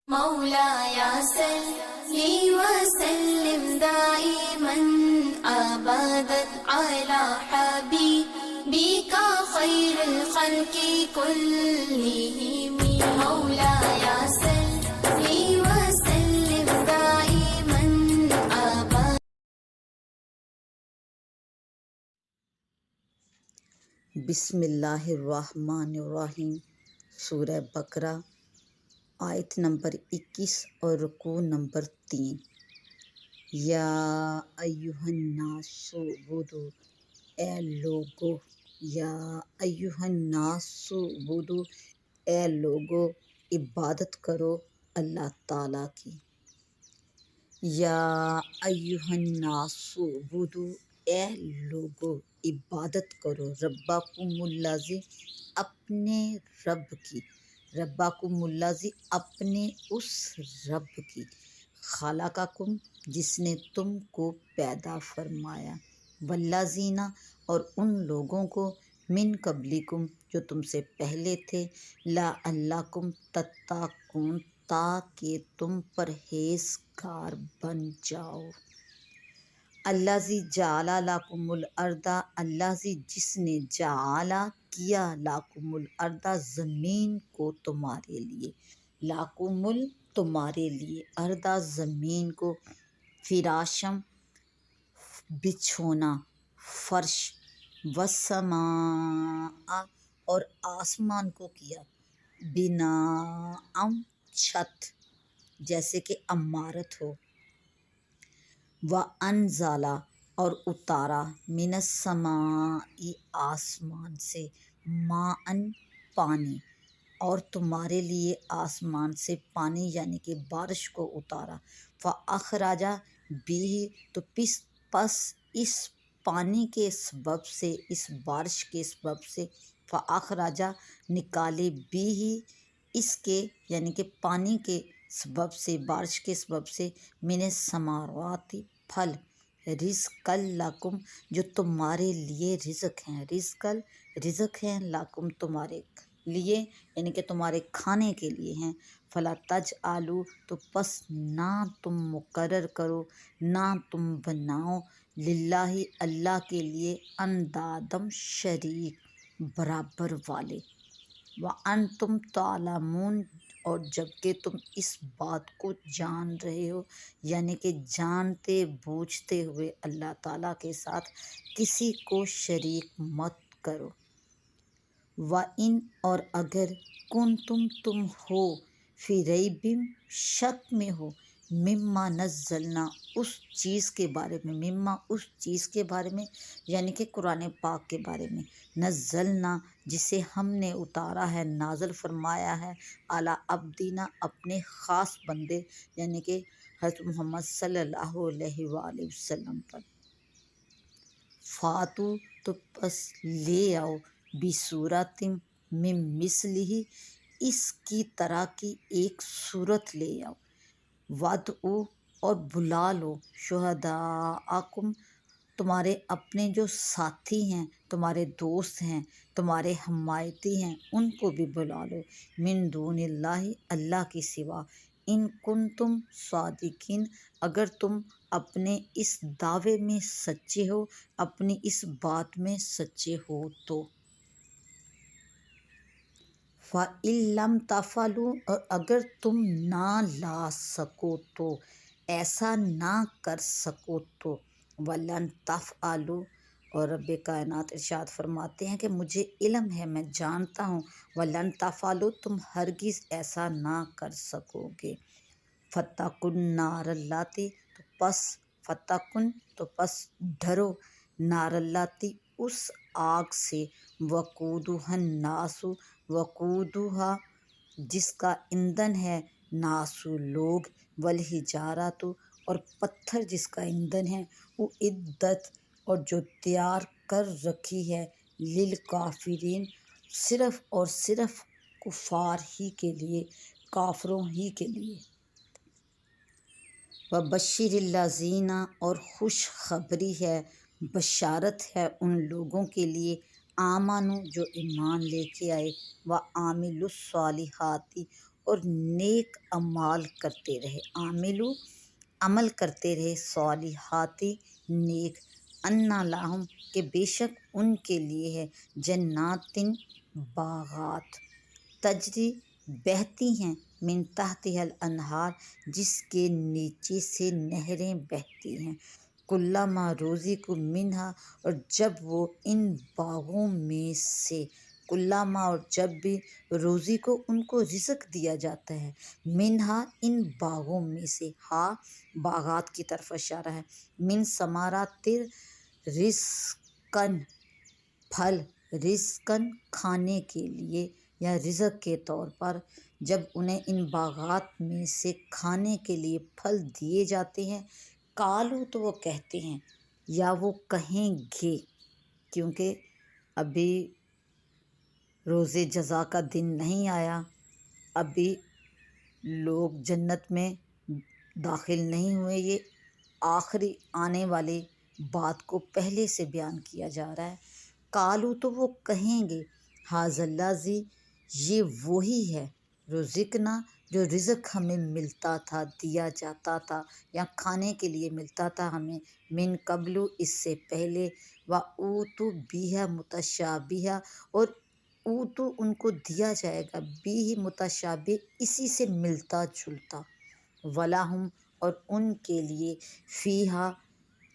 مولاي صل وسلم دائما أبدا على حبيبك خير الخلق كلهم مولاي صل وسلم دائما أبدا. بسم اللہ الرحمن الرحیم. سورہ بقرہ آیت نمبر 21 اور رکوع نمبر 3. یا ایہا الناس اعبدوا، اے لوگو، یا ایہا الناس اعبدوا، اے لوگو عبادت کرو اللہ تعالیٰ کی. یا ایہا الناس اعبدوا، اے لوگو عبادت کرو ربکم الذی، اپنے رب کی، ربکم الذی اپنے اس رب کی، خلقکم جس نے تم کو پیدا فرمایا، والذین اور ان لوگوں کو من قبلکم جو تم سے پہلے تھے، لعلکم تتقون تاکہ تم پرہیزگار بن جاؤ. الذی جعل لکم الارض، الذی جس نے جعل کیا لکم الارض زمین کو تمہارے لیے، لکم تمہارے لیے، ارض زمین کو، فراشم بچھونا، فرش، والسماء اور آسمان کو کیا، بناء چھت جیسے کہ عمارت ہو، وَأَنزَلَ اور اتارا، مِنَ السَّمَاءِ آسمان سے، ماءً پانی، اور تمہارے لیے آسمان سے پانی یعنی کہ بارش کو اتارا، فَأَخْرَجَ بِهِ تو پس اس پانی کے سبب سے، اس بارش کے سبب سے، فَأَخْرَجَ نکالے بِهِ اس کے یعنی کہ پانی کے سبب سے، بارش کے سبب سے، من الثمرات پھل، رزقا لکم جو تمہارے لیے رزق ہیں، رزق ہیں لکم تمہارے لیے یعنی کہ تمہارے کھانے کے لیے ہیں. فلا تجعلوا تو پس نہ تم مقرر کرو، نہ تم بناؤ، للہ اللہ کے لیے، اندادم شریک برابر والے، وانتم تعلمون اور جبکہ تم اس بات کو جان رہے ہو، یعنی کہ جانتے بوجھتے ہوئے اللہ تعالیٰ کے ساتھ کسی کو شریک مت کرو. وَإِنْ اور اگر کنتم تم ہو، فی ریب شک میں ہو، مما نزلنا اس چیز کے بارے میں، مما اس چیز کے بارے میں یعنی کہ قرآن پاک کے بارے میں، نزلنا جسے ہم نے اتارا ہے، نازل فرمایا ہے، اعلیٰ عبدینا اپنے خاص بندے یعنی کہ حضرت محمد صلی اللہ علیہ وآلہ وسلم پر. فاتو تو پس لے آؤ، بصورت من مثلہ اس کی طرح کی ایک صورت لے آؤ، وادعوا اور بلا لو، شہداءکم تمہارے اپنے جو ساتھی ہیں، تمہارے دوست ہیں، تمہارے حمایتی ہیں، ان کو بھی بلا لو، من دون اللہ اللہ کے سوا، ان کنتم صادقین اگر تم اپنے اس دعوے میں سچے ہو، اپنی اس بات میں سچے ہو تو. فَإِن لَّمْ تَفْعَلُوا اور اگر تم نہ لا سکو تو، ایسا نہ کر سکو تو، وَلَن تَفْعَلُوا اور رب کائنات ارشاد فرماتے ہیں کہ مجھے علم ہے، میں جانتا ہوں، وَلَن تَفْعَلُوا تم ہرگز ایسا نہ کر سکو گے. فَاتَّقُوا النَّارَ الَّتِی تو پس فَاتَّقُوا تو پس ڈرو، نار الَّتِی اس آگ سے، وقودھا الناس وقودھا جس کا ایندھن ہے، ناس لوگ، والحجارۃ اور پتھر جس کا ایندھن ہے، اعدت اور جو تیار کر رکھی ہے، للکافرین صرف اور صرف کفار ہی کے لیے، کافروں ہی کے لیے. وبشر الذین اور خوشخبری ہے، بشارت ہے ان لوگوں کے لیے، آمنو جو ایمان لے کے آئے، وعاملوا الصالحات اور نیک اعمال کرتے رہے، عاملو عمل کرتے رہے، صالحاتی نیک، انا لہم کہ بے شک ان کے لیے ہے، جناتن باغات، تجری بہتی ہیں، من تحتها الانہار جس کے نیچے سے نہریں بہتی ہیں، کلما روزی کو منہا اور جب وہ ان باغوں میں سے، کلما اور جب بھی روزی کو ان کو رزق دیا جاتا ہے، منہا ان باغوں میں سے، ہا باغات کی طرف اشارہ ہے، من ثمرات رزقن پھل، رزقن کھانے کے لیے یا رزق کے طور پر، جب انہیں ان باغات میں سے کھانے کے لیے پھل دیے جاتے ہیں، کالو تو وہ کہتے ہیں، یا وہ کہیں گے، کیونکہ ابھی روز جزا کا دن نہیں آیا، ابھی لوگ جنت میں داخل نہیں ہوئے، یہ آخری آنے والی بات کو پہلے سے بیان کیا جا رہا ہے۔ کالو تو وہ کہیں گے، ھذا الذی یہ وہی ہے، رزقنا جو رزق ہمیں ملتا تھا، دیا جاتا تھا یا کھانے کے لیے ملتا تھا ہمیں، من قبل اس سے پہلے، وَأُوتُوا بِهِ متشابہہ اور اوتو ان کو دیا جائے گا، بھی متشابہ اسی سے ملتا جلتا، وَلَہُمْ اور ان کے لیے، فیہا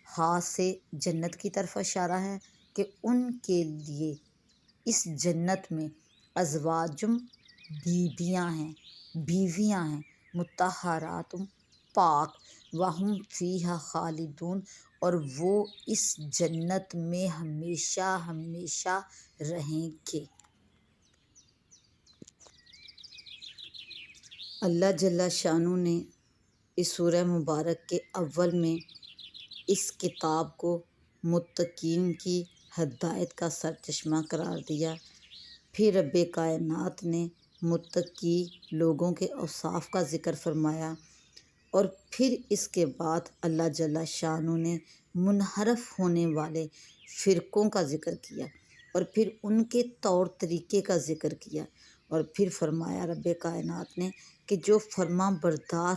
ہا سے جنت کی طرف اشارہ ہے کہ ان کے لیے اس جنت میں، ازواجم بیویاں ہیں، مطہرات پاک، وہم فیہا خالدون اور وہ اس جنت میں ہمیشہ ہمیشہ رہیں گے۔ اللہ جل شانہ نے اس سورہ مبارک کے اول میں اس کتاب کو متقین کی ہدایت کا سرچشمہ قرار دیا، پھر رب کائنات نے متقی لوگوں کے اوصاف کا ذکر فرمایا، اور پھر اس کے بعد اللہ جل شانہ نے منحرف ہونے والے فرقوں کا ذکر کیا، اور پھر ان کے طور طریقے کا ذکر کیا، اور پھر فرمایا رب کائنات نے کہ جو فرما بردار،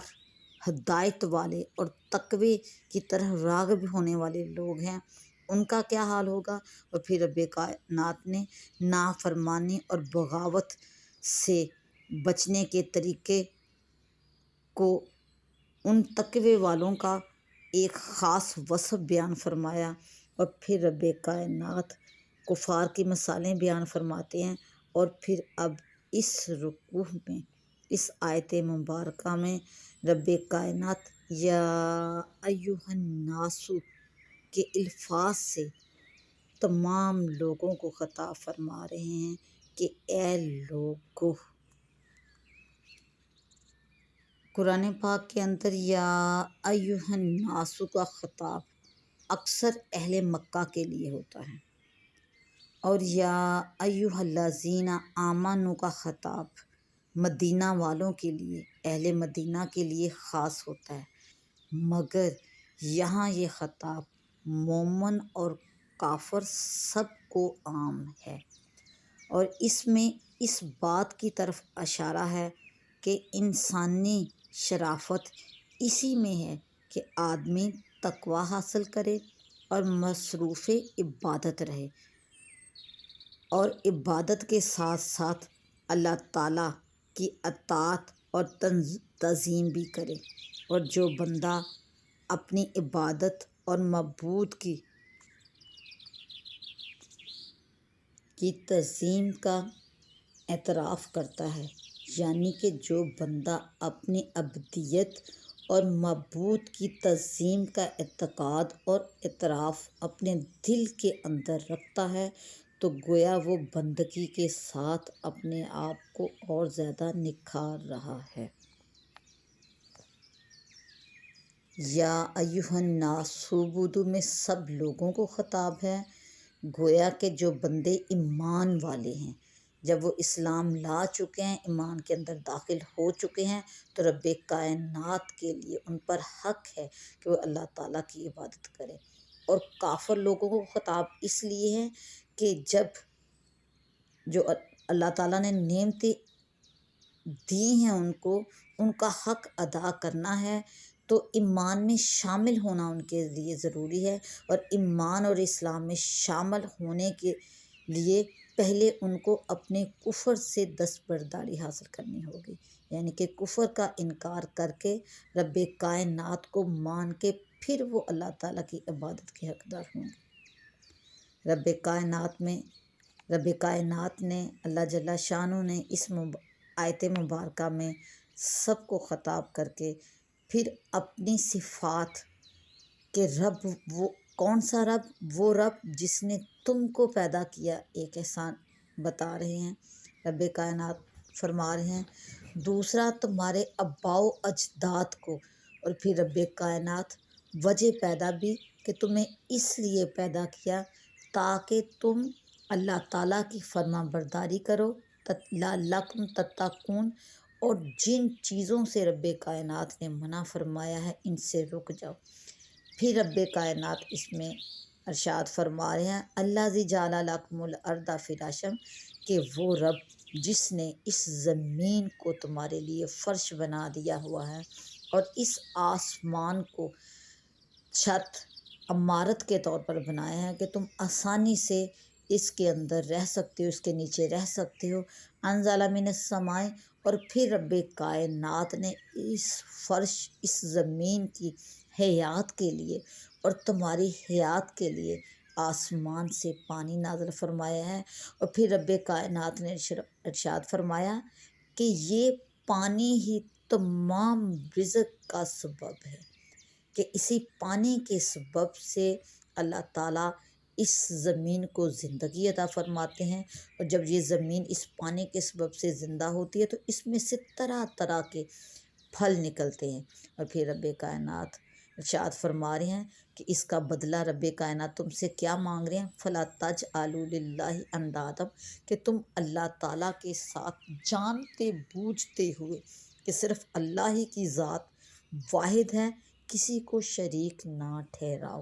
ہدایت والے اور تقوی کی طرح راغب ہونے والے لوگ ہیں ان کا کیا حال ہوگا، اور پھر رب کائنات نے نافرمانی اور بغاوت سے بچنے کے طریقے کو، ان تقوی والوں کا ایک خاص وصف بیان فرمایا، اور پھر رب کائنات کفار کی مثالیں بیان فرماتے ہیں، اور پھر اب اس رکوع میں، اس آیت مبارکہ میں رب کائنات یا ایھا الناس کے الفاظ سے تمام لوگوں کو خطاب فرما رہے ہیں کہ اے لوگو۔ قرآن پاک کے اندر یا ایھا الناس کا خطاب اکثر اہل مکہ کے لیے ہوتا ہے، اور یا ایھا الذین آمنوا کا خطاب مدینہ والوں کے لیے، اہل مدینہ کے لیے خاص ہوتا ہے، مگر یہاں یہ خطاب مومن اور کافر سب کو عام ہے، اور اس میں اس بات کی طرف اشارہ ہے کہ انسانی شرافت اسی میں ہے کہ آدمی تقوی حاصل کرے اور مصروف عبادت رہے، اور عبادت کے ساتھ ساتھ اللہ تعالیٰ کی اطاعت اور تعظیم بھی کرے، اور جو بندہ اپنی عبادت اور معبود کی تعظیم کا اعتراف کرتا ہے، یعنی کہ جو بندہ اپنی عبودیت اور معبود کی تعظیم کا اعتقاد اور اعتراف اپنے دل کے اندر رکھتا ہے، تو گویا وہ بندگی کے ساتھ اپنے آپ کو اور زیادہ نکھار رہا ہے۔ یا ایھا الناس اعبدوا میں سب لوگوں کو خطاب ہے، گویا کہ جو بندے ایمان والے ہیں، جب وہ اسلام لا چکے ہیں، ایمان کے اندر داخل ہو چکے ہیں، تو رب کائنات کے لیے ان پر حق ہے کہ وہ اللہ تعالیٰ کی عبادت کرے، اور کافر لوگوں کو خطاب اس لیے ہے کہ جب جو اللہ تعالیٰ نے نعمتیں دی ہیں ان کو، ان کا حق ادا کرنا ہے، تو ایمان میں شامل ہونا ان کے لیے ضروری ہے، اور ایمان اور اسلام میں شامل ہونے کے لیے پہلے ان کو اپنے کفر سے دستبرداری حاصل کرنی ہوگی، یعنی کہ کفر کا انکار کر کے رب کائنات کو مان کے پھر وہ اللہ تعالیٰ کی عبادت کے حقدار ہوں گے۔ رب کائنات نے اللہ جل شانہ نے اس آیت مبارکہ میں سب کو خطاب کر کے پھر اپنی صفات کہ رب وہ کون سا رب، وہ رب جس نے تم کو پیدا کیا، ایک احسان بتا رہے ہیں۔ رب کائنات فرما رہے ہیں دوسرا تمہارے آباء و اجداد کو، اور پھر رب کائنات وجہ پیدا بھی کہ تمہیں اس لیے پیدا کیا تاکہ تم اللہ تعالیٰ کی فرما برداری کرو، لعلکم تتقون، اور جن چیزوں سے رب کائنات نے منع فرمایا ہے ان سے رک جاؤ۔ پھر رب کائنات اس میں ارشاد فرما رہے ہیں اللہ ذی جعل لکم الارض فراشا، کہ وہ رب جس نے اس زمین کو تمہارے لیے فرش بنا دیا ہوا ہے، اور اس آسمان کو چھت عمارت کے طور پر بنایا ہے کہ تم آسانی سے اس کے اندر رہ سکتے ہو، اس کے نیچے رہ سکتے ہو۔ انزل من السماء، اور پھر رب کائنات نے اس فرش، اس زمین کی حیات کے لیے اور تمہاری حیات کے لیے آسمان سے پانی نازل فرمایا ہے، اور پھر رب کائنات نے ارشاد فرمایا کہ یہ پانی ہی تمام رزق کا سبب ہے، کہ اسی پانی کے سبب سے اللہ تعالیٰ اس زمین کو زندگی عطا فرماتے ہیں، اور جب یہ زمین اس پانی کے سبب سے زندہ ہوتی ہے تو اس میں سے طرح طرح کے پھل نکلتے ہیں۔ اور پھر رب کائنات ارشاد فرما رہے ہیں کہ اس کا بدلہ رب کائنات تم سے کیا مانگ رہے ہیں، فَلَا تَجْعَلُوا لِلَّهِ أَنْدَادًا، کہ تم اللہ تعالیٰ کے ساتھ جانتے بوجھتے ہوئے کہ صرف اللہ ہی کی ذات واحد ہے، کسی کو شریک نہ ٹھہراؤ۔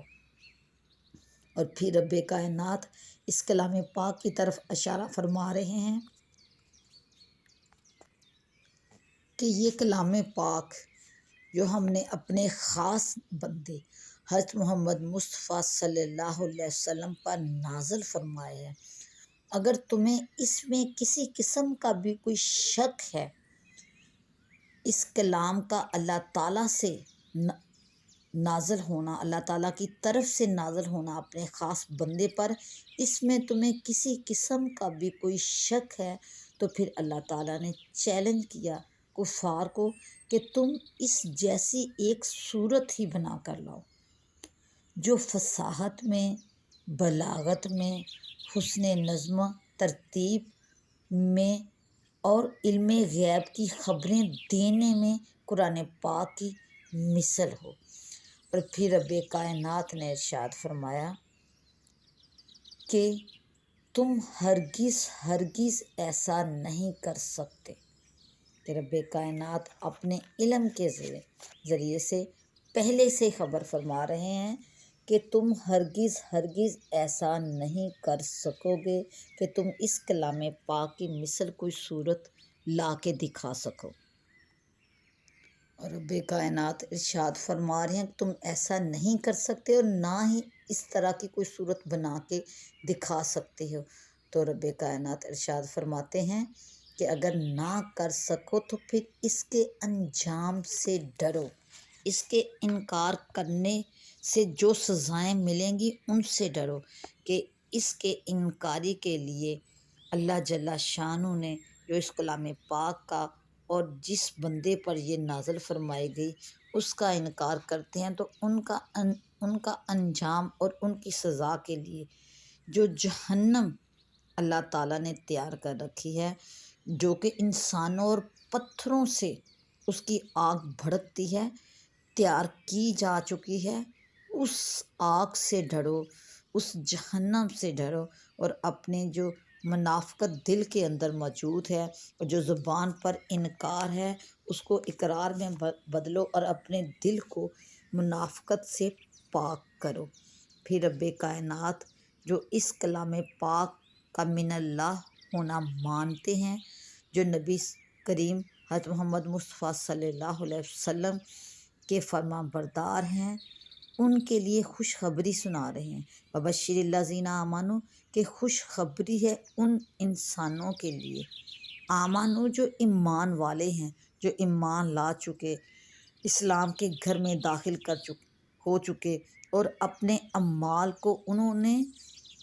اور پھر رب کائنات اس کلام پاک کی طرف اشارہ فرما رہے ہیں کہ یہ کلام پاک جو ہم نے اپنے خاص بندے حضرت محمد مصطفیٰ صلی اللہ علیہ وسلم پر نازل فرمایا ہے، اگر تمہیں اس میں کسی قسم کا بھی کوئی شک ہے، اس کلام کا اللہ تعالیٰ سے نازل ہونا، اللہ تعالیٰ کی طرف سے نازل ہونا اپنے خاص بندے پر، اس میں تمہیں کسی قسم کا بھی کوئی شک ہے، تو پھر اللہ تعالیٰ نے چیلنج کیا کفار کو کہ تم اس جیسی ایک صورت ہی بنا کر لاؤ جو فصاحت میں، بلاغت میں، حسن نظم ترتیب میں اور علم غیب کی خبریں دینے میں قرآن پاک کی مثل ہو۔ اور پھر رب کائنات نے ارشاد فرمایا کہ تم ہرگز ایسا نہیں کر سکتے، کہ رب کائنات اپنے علم کے ذریعے سے پہلے سے خبر فرما رہے ہیں کہ تم ہرگز ایسا نہیں کر سکو گے کہ تم اس کلام پاک کی مثل کوئی صورت لا کے دکھا سکو۔ اور رب کائنات ارشاد فرما رہے ہیں کہ تم ایسا نہیں کر سکتے اور نہ ہی اس طرح کی کوئی صورت بنا کے دکھا سکتے ہو۔ تو رب کائنات ارشاد فرماتے ہیں کہ اگر نہ کر سکو تو پھر اس کے انجام سے ڈرو، اس کے انکار کرنے سے جو سزائیں ملیں گی ان سے ڈرو، کہ اس کے انکاری کے لیے اللہ جل شانہ نے جو اس کلام پاک کا اور جس بندے پر یہ نازل فرمائی گئی اس کا انکار کرتے ہیں تو ان کا انجام اور ان کی سزا کے لیے جو جہنم اللہ تعالیٰ نے تیار کر رکھی ہے، جو کہ انسانوں اور پتھروں سے اس کی آگ بھڑکتی ہے، تیار کی جا چکی ہے، اس آگ سے ڈرو، اس جہنم سے ڈرو، اور اپنے جو منافقت دل کے اندر موجود ہے اور جو زبان پر انکار ہے اس کو اقرار میں بدلو اور اپنے دل کو منافقت سے پاک کرو۔ پھر رب کائنات جو اس کلام پاک کا من اللہ ہونا مانتے ہیں، جو نبی کریم حضرت محمد مصطفیٰ صلی اللہ علیہ وسلم کے فرما بردار ہیں ان کے لیے خوشخبری سنا رہے ہیں۔ وبشر الذین آمنوا کہ خوشخبری ہے ان انسانوں کے لیے، آمنو جو ایمان والے ہیں، جو ایمان لا چکے، اسلام کے گھر میں داخل ہو چکے اور اپنے اعمال کو انہوں نے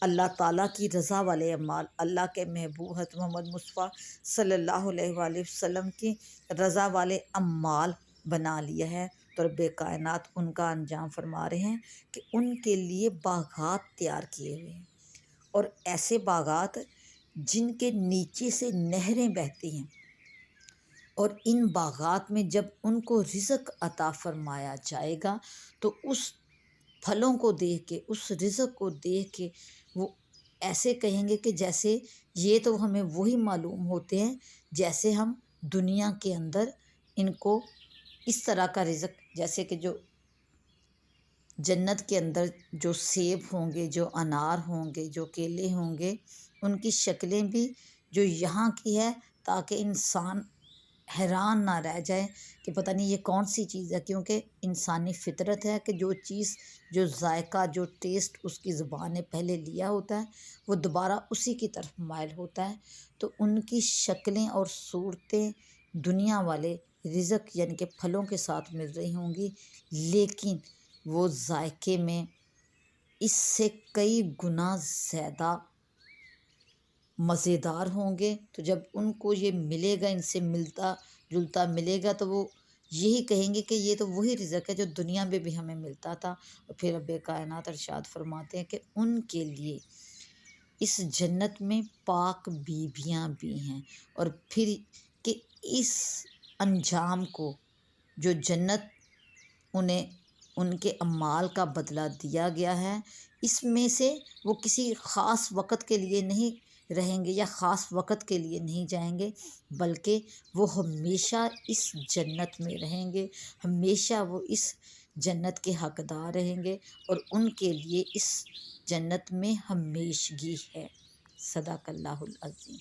اللہ تعالیٰ کی رضا والے اعمال، اللہ کے محبوب حضرت محمد مصطفیٰ صلی اللہ علیہ وآلہ وسلم کی رضا والے اعمال بنا لیا ہے، تو رب کائنات ان کا انجام فرما رہے ہیں کہ ان کے لیے باغات تیار کیے ہوئے ہیں، اور ایسے باغات جن کے نیچے سے نہریں بہتی ہیں، اور ان باغات میں جب ان کو رزق عطا فرمایا جائے گا تو اس پھلوں کو دیکھ کے، اس رزق کو دیکھ کے وہ ایسے کہیں گے کہ جیسے یہ تو ہمیں وہی معلوم ہوتے ہیں جیسے ہم دنیا کے اندر ان کو اس طرح کا رزق، جیسے کہ جو جنت کے اندر جو سیب ہوں گے، جو انار ہوں گے، جو کیلے ہوں گے، ان کی شکلیں بھی جو یہاں کی ہے، تاکہ انسان حیران نہ رہ جائے کہ پتہ نہیں یہ کون سی چیز ہے، کیونکہ انسانی فطرت ہے کہ جو چیز، جو ذائقہ، جو ٹیسٹ اس کی زبان نے پہلے لیا ہوتا ہے وہ دوبارہ اسی کی طرف مائل ہوتا ہے۔ تو ان کی شکلیں اور صورتیں دنیا والے رزق یعنی کہ پھلوں کے ساتھ مل رہی ہوں گی، لیکن وہ ذائقے میں اس سے کئی گنا زیادہ مزیدار ہوں گے۔ تو جب ان کو یہ ملے گا، ان سے ملتا جلتا ملے گا، تو وہ یہی کہیں گے کہ یہ تو وہی رزق ہے جو دنیا میں بھی ہمیں ملتا تھا۔ اور پھر رب کائنات ارشاد فرماتے ہیں کہ ان کے لیے اس جنت میں پاک بیویاں بھی ہیں، اور پھر کہ اس انجام کو جو جنت انہیں ان کے اعمال کا بدلہ دیا گیا ہے، اس میں سے وہ کسی خاص وقت کے لیے نہیں رہیں گے یا خاص وقت کے لیے نہیں جائیں گے، بلکہ وہ ہمیشہ اس جنت میں رہیں گے، ہمیشہ وہ اس جنت کے حقدار رہیں گے، اور ان کے لیے اس جنت میں ہمیشگی ہے۔ صدق اللہ العظیم۔